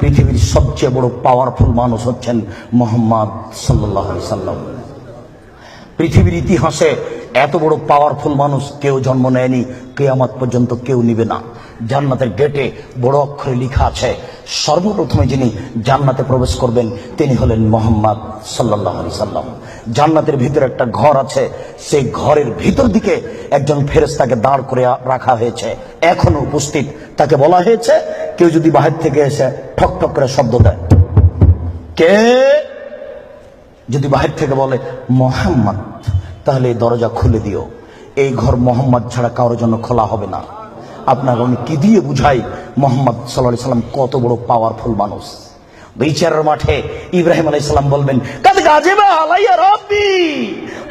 পৃথিবীর সবচেয়ে বড় পাওয়ারফুল মানুষ হচ্ছেন মুহাম্মদ সাল্লাল্লাহু আলাইহি সাল্লাম। পৃথিবীর ইতিহাসে এত বড় পাওয়ারফুল মানুষ কেউ জন্ম নেয়নি, কিয়ামত পর্যন্ত কেউ নিবে না। জান্নাতের গেটে বড় অক্ষরে লেখা আছে, সর্বপ্রথমে যিনি জান্নাতে প্রবেশ করবেন তিনি হলেন মুহাম্মদ সাল্লাল্লাহু আলাইহি সাল্লাম। জান্নাতের ভিতরে একটা ঘর আছে, সেই ঘরের ভিতর দিকে একজন ফেরেশতাকে দাঁড় করে রাখা হয়েছে, এখনো উপস্থিত। তাকে বলা হয়েছে, কেউ যদি বাহির থেকে এসে ঠক ঠক করে শব্দ দেয়, কে যদি বাহির থেকে বলে মুহাম্মদ, তাহলে এই দরজা খুলে দিও। এই ঘর মুহাম্মদ ছাড়া কারোর জন্য খোলা হবে না। আপনাকে আমি কি দিয়ে বুঝাই মুহাম্মদ সাল্লাল্লাহু আলাইহি সাল্লাম কত বড় পাওয়ারফুল মানুষ। বিচারের মাঠে ইব্রাহিম আলাইহিস সালাম বলবেন, কাদ গাজিবা আলাইয়া রাব্বি,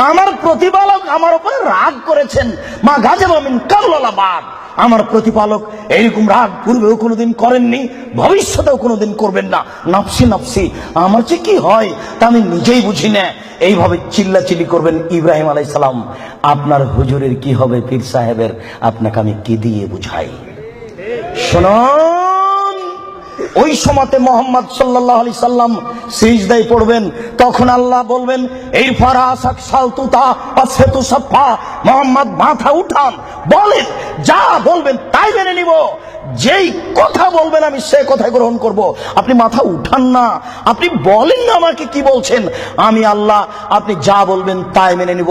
আমার প্রতিপালক আমার উপরে রাগ করেছেন। মা গাজিবা মিন কাবলা বাদ, আমার প্রতিপালক এইরকম রাগ পূর্বেও কোনোদিন করেননি, ভবিষ্যতেও কোনোদিন করবেন না। নাফসি নাফসি, আমার যে কি হয় তা আমি নিজেই বুঝি না। এইভাবে চিল্লাচিল্লি করবেন ইব্রাহিম আলাইহিস সালাম। আপনার হুজুরের কি হবে, পীর সাহেবের, আপনাকে আমি কি দিয়ে বুঝাই? শুনুন, ওই সময়তে মুহাম্মদ সাল্লাল্লাহু আলাইহি সাল্লাম সিজদায় পড়বেন, তখন আল্লাহ বলবেন, এই ফারাসাক সালতুতা পাসেতু সাফা, মুহাম্মদ মাথা উঠান, বলেন, যা বলবেন তাই মেনে নিব। যেই কথা বলবেন আমি সে কথা গ্রহণ করব। আপনি মাথা উঠান না, আপনি বলেন না আমাকে কি বলছেন, আমি আল্লাহ, আপনি যা বলবেন তাই মেনে নিব।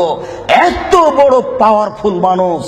এত বড় পাওয়ারফুল মানুষ।